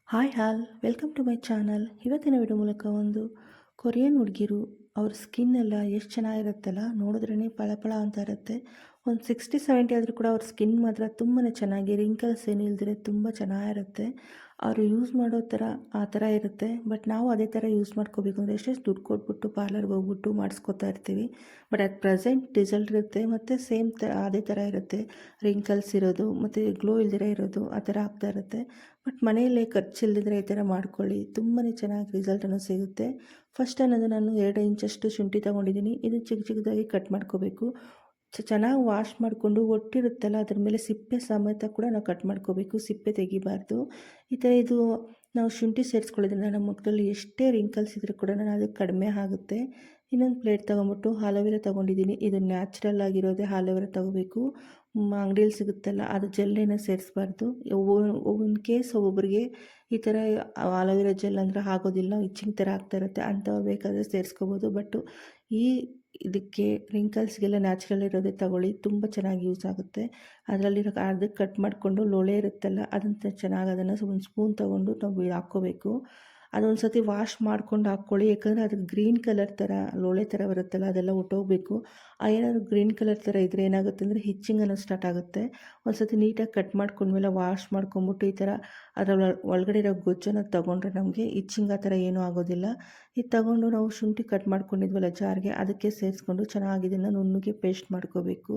Hi all welcome to my channel. ಇವತ್ತಿನ video ಮೂಲಕ ಒಂದು ಕೊರಿಯನ್ ಹುಡುಗಿರು ಅವ್ರ ಸ್ಕಿನ್ ಎಲ್ಲ ಎಷ್ಟು ಚೆನ್ನಾಗಿರುತ್ತಲ್ಲ, ನೋಡಿದ್ರೇ ಪಳಪಳ ಅಂತ ಇರುತ್ತೆ. ಒಂದು 60-70 ಆದರೂ ಕೂಡ ಅವ್ರ ಸ್ಕಿನ್ ಮಾತ್ರ ತುಂಬಾ ಚೆನ್ನಾಗಿ ರಿಂಕಲ್ಸ್ ಏನು ಇಲ್ದಿರೆ ತುಂಬ ಚೆನ್ನಾಗಿರುತ್ತೆ. ಅವರು ಯೂಸ್ ಮಾಡೋ ಥರ ಆ ಥರ ಇರುತ್ತೆ. ಬಟ್ ನಾವು ಅದೇ ಥರ ಯೂಸ್ ಮಾಡ್ಕೋಬೇಕು ಅಂದರೆ ಎಷ್ಟೆಷ್ಟು ದುಡ್ಡು ಕೊಟ್ಬಿಟ್ಟು ಪಾರ್ಲರ್ಗೆ ಹೋಗ್ಬಿಟ್ಟು ಮಾಡಿಸ್ಕೊತಾ ಇರ್ತೀವಿ. ಬಟ್ ಅದು ಪ್ರೆಸೆಂಟ್ ರಿಸಲ್ಟ್ ಇರುತ್ತೆ ಮತ್ತು ಸೇಮ್ ಅದೇ ಥರ ಇರುತ್ತೆ. ರಿಂಕಲ್ಸ್ ಇರೋದು ಮತ್ತು ಗ್ಲೋ ಇಲ್ದಿರ ಇರೋದು ಆ ಥರ ಆಗ್ತಾ ಇರುತ್ತೆ. ಬಟ್ ಮನೆಯಲ್ಲೇ ಖರ್ಚಿಲ್ಲದಿದ್ರೆ ಈ ಥರ ಮಾಡ್ಕೊಳ್ಳಿ, ತುಂಬಾ ಚೆನ್ನಾಗಿ ರಿಸಲ್ಟನ್ನು ಸಿಗುತ್ತೆ. ಫಸ್ಟ್ ಅನ್ನೋದು ನಾನು 2 ಇಂಚಷ್ಟು ಶುಂಠಿ ತೊಗೊಂಡಿದ್ದೀನಿ. ಇದು ಚಿಕ್ಕ ಚಿಕ್ಕದಾಗಿ ಕಟ್ ಮಾಡ್ಕೋಬೇಕು. ಚೆನ್ನಾಗಿ ವಾಶ್ ಮಾಡಿಕೊಂಡು ಒಟ್ಟಿರುತ್ತಲ್ಲ ಅದ್ರ ಮೇಲೆ ಸಿಪ್ಪೆ ಸಮೇತ ಕೂಡ ನಾವು ಕಟ್ ಮಾಡ್ಕೋಬೇಕು, ಸಿಪ್ಪೆ ತೆಗಿಬಾರ್ದು. ಈ ಥರ ಇದು ನಾವು ಶುಂಠಿ ಸೇರಿಸ್ಕೊಳ್ಳೋದ್ರಿಂದ ನಮ್ಮ ಮುಖದಲ್ಲಿ ಎಷ್ಟೇ ರಿಂಕಲ್ಸ್ ಇದ್ರೂ ಕೂಡ ಅದು ಕಡಿಮೆ ಆಗುತ್ತೆ. ಇನ್ನೊಂದು ಪ್ಲೇಟ್ ತೊಗೊಂಬಿಟ್ಟು ಆಲೋವೆರಾ ತೊಗೊಂಡಿದ್ದೀನಿ. ಇದು ನ್ಯಾಚುರಲ್ ಆಗಿರೋದೇ ಆಲೋವೆರಾ ತೊಗೋಬೇಕು. ಅಂಗಡಿಯಲ್ಲಿ ಸಿಗುತ್ತಲ್ಲ ಅದು ಜೆಲ್ಲೇನ ಸೇರಿಸ್ಬಾರ್ದು. ಇನ್ ಕೇಸ್ ಒಬ್ಬೊಬ್ಬರಿಗೆ ಈ ಥರ ಆಲೋವೆರಾ ಜೆಲ್ ಅಂದರೆ ಆಗೋದಿಲ್ಲ, ಇಚ್ಚಿಂಗ್ ಥರ ಆಗ್ತಾ ಇರುತ್ತೆ, ಅಂಥವ್ರು ಬೇಕಾದರೆ ಸೇರಿಸ್ಕೋಬೋದು. ಬಟ್ ಈ ಇದಕ್ಕೆ ರಿಂಕಲ್ಸ್ಗೆಲ್ಲ ನ್ಯಾಚುರಲ್ ಇರೋದೇ ತಗೊಳ್ಳಿ, ತುಂಬ ಚೆನ್ನಾಗಿ ಯೂಸ್ ಆಗುತ್ತೆ. ಅದರಲ್ಲಿರೋ ಅರ್ಧಕ್ಕೆ ಕಟ್ ಮಾಡಿಕೊಂಡು ಲೋಳೆ ಇರುತ್ತಲ್ಲ ಅದನ್ನು ಚೆನ್ನಾಗಿ ಅದನ್ನು ಒಂದು ಸ್ಪೂನ್ ತೊಗೊಂಡು ನಾವು ಹಾಕ್ಕೋಬೇಕು. ಅದೊಂದು ಸತಿ ವಾಶ್ ಮಾಡ್ಕೊಂಡು ಹಾಕ್ಕೊಳ್ಳಿ, ಯಾಕಂದರೆ ಅದಕ್ಕೆ ಗ್ರೀನ್ ಕಲರ್ ಥರ ಲೋಳೆ ಥರ ಬರುತ್ತಲ್ಲ ಅದೆಲ್ಲ ಹೊಟ್ಟೋಗ್ಬೇಕು. ಏನಾದರೂ ಗ್ರೀನ್ ಕಲರ್ ಥರ ಇದ್ದರೆ ಏನಾಗುತ್ತೆ ಅಂದರೆ ಹಿಚ್ಚಿಂಗ್ ಅನ್ನೋದು ಸ್ಟಾರ್ಟ್ ಆಗುತ್ತೆ. ಒಂದು ಸತಿ ನೀಟಾಗಿ ಕಟ್ ಮಾಡ್ಕೊಂಡ್ಮೇಲೆ ವಾಶ್ ಮಾಡ್ಕೊಂಬಿಟ್ಟು ಈ ಥರ ಅದರ ಒಳಗಡೆ ಇರೋ ಗೊಜ್ಜನ್ನು ತೊಗೊಂಡ್ರೆ ನಮಗೆ ಇಚ್ಚಿಂಗ್ ಆ ಥರ ಏನೂ ಆಗೋದಿಲ್ಲ. ಇದು ತೊಗೊಂಡು ನಾವು ಶುಂಠಿ ಕಟ್ ಮಾಡ್ಕೊಂಡಿದ್ವಲ್ಲ ಜಾರ್ಗೆ ಅದಕ್ಕೆ ಸೇರಿಸ್ಕೊಂಡು ಚೆನ್ನಾಗಿ ಇದನ್ನು ನುಣ್ಣಗೆ ಪೇಸ್ಟ್ ಮಾಡ್ಕೋಬೇಕು.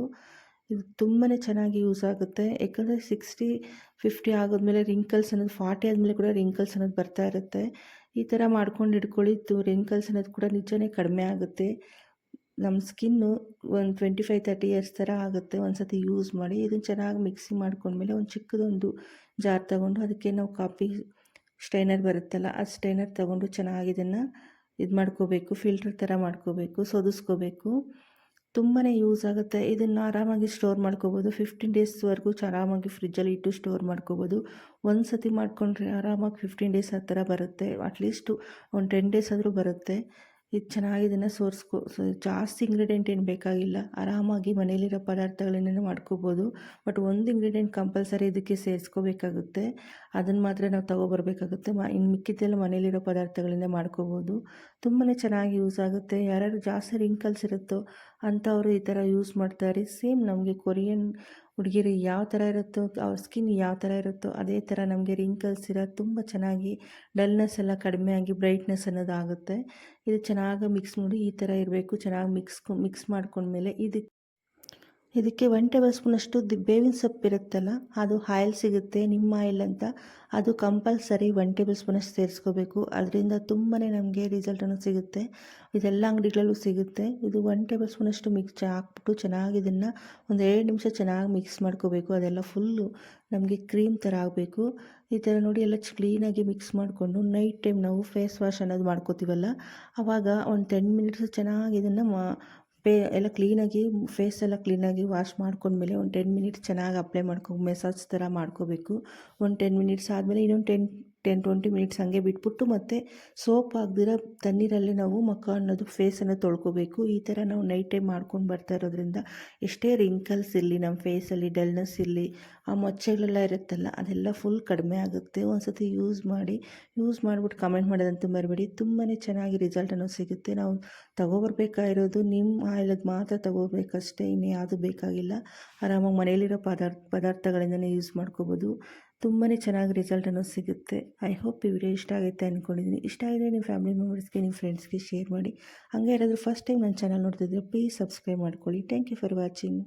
ಇದು ತುಂಬಾ ಚೆನ್ನಾಗಿ ಯೂಸ್ ಆಗುತ್ತೆ. ಯಾಕಂದರೆ 60-50 ಆಗೋದ್ಮೇಲೆ ರಿಂಕಲ್ಸ್ ಅನ್ನೋದು 40 ಆದಮೇಲೆ ಕೂಡ ರಿಂಕಲ್ಸ್ ಅನ್ನೋದು ಬರ್ತಾ ಇರುತ್ತೆ. ಈ ಥರ ಮಾಡ್ಕೊಂಡು ಇಟ್ಕೊಳ್ಳಿ, ರಿಂಕಲ್ಸ್ ಅನ್ನೋದು ಕೂಡ ನಿಜನೇ ಕಡಿಮೆ ಆಗುತ್ತೆ. ನಮ್ಮ ಸ್ಕಿನ್ನು ಒಂದು 25-30 ಇಯರ್ಸ್ ಥರ ಆಗುತ್ತೆ ಒಂದು ಸತಿ ಯೂಸ್ ಮಾಡಿ. ಇದನ್ನು ಚೆನ್ನಾಗಿ ಮಿಕ್ಸಿ ಮಾಡ್ಕೊಂಡ್ಮೇಲೆ ಒಂದು ಚಿಕ್ಕದೊಂದು ಜಾರ್ ತೊಗೊಂಡು ಅದಕ್ಕೆ ನಾವು ಕಾಫಿ ಸ್ಟ್ರೈನರ್ ಬರುತ್ತಲ್ಲ ಆ ಸ್ಟ್ರೈನರ್ ತೊಗೊಂಡು ಚೆನ್ನಾಗಿ ಇದನ್ನು ಇದು ಮಾಡ್ಕೋಬೇಕು, ಫಿಲ್ಟರ್ ಥರ ಮಾಡ್ಕೋಬೇಕು, ಸೋದಿಸ್ಕೋಬೇಕು. ತುಂಬಾ ಯೂಸ್ ಆಗುತ್ತೆ. ಇದನ್ನು ಆರಾಮಾಗಿ ಸ್ಟೋರ್ ಮಾಡ್ಕೋಬೋದು. 15 ಡೇಸ್ವರೆಗೂ ಆರಾಮಾಗಿ ಫ್ರಿಜ್ಜಲ್ಲಿ ಇಟ್ಟು ಸ್ಟೋರ್ ಮಾಡ್ಕೋಬೋದು. ಒಂದು ಸತಿ ಮಾಡಿಕೊಂಡ್ರೆ ಆರಾಮಾಗಿ 15 ಡೇಸ್ ಆ ಥರ ಬರುತ್ತೆ. ಅಟ್ಲೀಸ್ಟು ಒಂದು 10 ಡೇಸ್ ಆದರೂ ಬರುತ್ತೆ. ಇದು ಚೆನ್ನಾಗಿ ಇದನ್ನು ಜಾಸ್ತಿ ಇಂಗ್ರೀಡಿಯೆಂಟ್ ಏನು ಬೇಕಾಗಿಲ್ಲ, ಆರಾಮಾಗಿ ಮನೇಲಿರೋ ಪದಾರ್ಥಗಳನ್ನೇ ಮಾಡ್ಕೋಬೋದು. ಬಟ್ ಒಂದು ಇಂಗ್ರೀಡಿಯೆಂಟ್ ಕಂಪಲ್ಸರಿ ಇದಕ್ಕೆ ಸೇರಿಸ್ಕೋಬೇಕಾಗುತ್ತೆ, ಅದನ್ನು ಮಾತ್ರ ನಾವು ತೊಗೊಬರ್ಬೇಕಾಗುತ್ತೆ. ಇನ್ನು ಮಿಕ್ಕಿದ್ದೆಲ್ಲ ಮನೇಲಿರೋ ಪದಾರ್ಥಗಳಿಂದ ಮಾಡ್ಕೋಬೋದು. ತುಂಬಾ ಚೆನ್ನಾಗಿ ಯೂಸ್ ಆಗುತ್ತೆ. ಯಾರ್ಯಾರು ಜಾಸ್ತಿ ರಿಂಕಲ್ಸ್ ಇರುತ್ತೋ ಅಂಥವರು ಈ ಥರ ಯೂಸ್ ಮಾಡ್ತಾರೆ. ಸೇಮ್ ನಮಗೆ ಕೊರಿಯನ್ ಹುಡುಗಿರು ಯಾವ ಥರ ಇರುತ್ತೋ ಅವ್ರ ಸ್ಕಿನ್ ಯಾವ ಥರ ಇರುತ್ತೋ ಅದೇ ಥರ ನಮಗೆ ರಿಂಕಲ್ಸ್ ಇರೋದು ತುಂಬ ಚೆನ್ನಾಗಿ ಡಲ್ನೆಸ್ ಎಲ್ಲ ಕಡಿಮೆ ಆಗಿ ಬ್ರೈಟ್ನೆಸ್ ಅನ್ನೋದು ಆಗುತ್ತೆ. ಇದು ಚೆನ್ನಾಗಿ ಮಿಕ್ಸ್ ಮಾಡಿ ಈ ಥರ ಇರಬೇಕು. ಚೆನ್ನಾಗಿ ಮಿಕ್ಸ್ ಮಾಡ್ಕೊಂಡ್ಮೇಲೆ ಇದಕ್ಕೆ 1 ಟೇಬಲ್ ಸ್ಪೂನಷ್ಟು ಬೇವಿನ ಸೊಪ್ಪು ಇರುತ್ತಲ್ಲ ಅದು ಆಯಿಲ್ ಸಿಗುತ್ತೆ, ನಿಮ್ಮ ಆಯಿಲ್ ಅಂತ, ಅದು ಕಂಪಲ್ಸರಿ 1 ಟೇಬಲ್ ಸ್ಪೂನಷ್ಟು ಸೇರಿಸ್ಕೋಬೇಕು. ಅದರಿಂದ ತುಂಬಾ ನಮಗೆ ರಿಸಲ್ಟನ್ನು ಸಿಗುತ್ತೆ. ಇದೆಲ್ಲ ಅಂಗಡಿಗಳಲ್ಲೂ ಸಿಗುತ್ತೆ. ಇದು 1 ಟೇಬಲ್ ಸ್ಪೂನಷ್ಟು ಹಾಕ್ಬಿಟ್ಟು ಚೆನ್ನಾಗಿ ಇದನ್ನು ಒಂದು 2 ನಿಮಿಷ ಚೆನ್ನಾಗಿ ಮಿಕ್ಸ್ ಮಾಡ್ಕೋಬೇಕು. ಅದೆಲ್ಲ ಫುಲ್ಲು ನಮಗೆ ಕ್ರೀಮ್ ಥರ ಆಗಬೇಕು. ಈ ಥರ ನೋಡಿ ಎಲ್ಲ ಕ್ಲೀನಾಗಿ ಮಿಕ್ಸ್ ಮಾಡಿಕೊಂಡು ನೈಟ್ ಟೈಮ್ ನಾವು ಫೇಸ್ ವಾಶ್ ಅನ್ನೋದು ಮಾಡ್ಕೋತೀವಲ್ಲ ಆವಾಗ ಒಂದು 10 ಮಿನಿಟ್ಸ್ ಚೆನ್ನಾಗಿ ಇದನ್ನು ಎಲ್ಲ ಕ್ಲೀನಾಗಿ ಫೇಸ್ ಎಲ್ಲ ಕ್ಲೀನಾಗಿ ವಾಶ್ ಮಾಡ್ಕೊಂಡ್ಮೇಲೆ ಒಂದು 10 ಮಿನಿಟ್ಸ್ ಚೆನ್ನಾಗಿ ಅಪ್ಲೈ ಮೆಸಾಜ್ ಥರ ಮಾಡ್ಕೋಬೇಕು. ಒಂದು 10 ಮಿನಿಟ್ಸ್ ಆದಮೇಲೆ ಇನ್ನೊಂದು 10-20 ಮಿನಿಟ್ಸ್ ಹಾಗೆ ಬಿಟ್ಬಿಟ್ಟು ಮತ್ತೆ ಸೋಪ್ ಹಾಕ್ದಿರ ತಣ್ಣೀರಲ್ಲಿ ನಾವು ಮುಖ ಅನ್ನೋದು ಫೇಸನ್ನು ತೊಳ್ಕೊಬೇಕು. ಈ ಥರ ನಾವು ನೈಟ್ ಟೈಮ್ ಮಾಡ್ಕೊಂಡು ಬರ್ತಾ ಇರೋದ್ರಿಂದ ಎಷ್ಟೇ ರಿಂಕಲ್ಸ್ ಇರಲಿ, ನಮ್ಮ ಫೇಸಲ್ಲಿ ಡಲ್ನೆಸ್ ಇರಲಿ, ಆ ಮಚ್ಚೆಗಳೆಲ್ಲ ಇರುತ್ತಲ್ಲ ಅದೆಲ್ಲ ಫುಲ್ ಕಡಿಮೆ ಆಗುತ್ತೆ. ಒಂದು ಸತಿ ಯೂಸ್ ಮಾಡಿಬಿಟ್ಟು ಕಮೆಂಟ್ ಮಾಡೋದಂತೂ ಮರಿಬೇಡಿ. ತುಂಬಾ ಚೆನ್ನಾಗಿ ರಿಸಲ್ಟನ್ನು ಸಿಗುತ್ತೆ. ನಾವು ತೊಗೊಬರ್ಬೇಕಾಗಿರೋದು ನಿಮ್ಮ ಆಯಿಲದ್ದು ಮಾತ್ರ ತೊಗೋಬೇಕಷ್ಟೇ, ಇನ್ನು ಯಾವುದು ಬೇಕಾಗಿಲ್ಲ. ಆರಾಮಾಗಿ ಮನೆಯಲ್ಲಿರೋ ಪದಾರ್ಥಗಳಿಂದನೇ ಯೂಸ್ ಮಾಡ್ಕೋಬೋದು. ತುಂಬಾ ಚೆನ್ನಾಗಿ ರಿಸಲ್ಟನ್ನು ಸಿಗುತ್ತೆ. ಐ ಹೋಪ್ ಈ ವಿಡಿಯೋ ಇಷ್ಟ ಆಗುತ್ತೆ ಅಂದ್ಕೊಂಡಿದ್ದೀನಿ. ಇಷ್ಟ ಆಗಿದ್ರೆ ನಿಮ್ಮ ಫ್ಯಾಮಿಲಿ ಮೆಂಬರ್ಸ್ಗೆ, ನಿಮ್ಮ ಫ್ರೆಂಡ್ಸ್ಗೆ ಶೇರ್ ಮಾಡಿ. ಹಾಗೆ ಯಾರಾದರೂ ಫಸ್ಟ್ ಟೈಮ್ ನನ್ನ ಚಾನಲ್ ನೋಡ್ತಿದ್ರೆ ಪ್ಲೀಸ್ ಸಬ್ಸ್ಕ್ರೈಬ್ ಮಾಡ್ಕೊಳ್ಳಿ. Thank you for watching.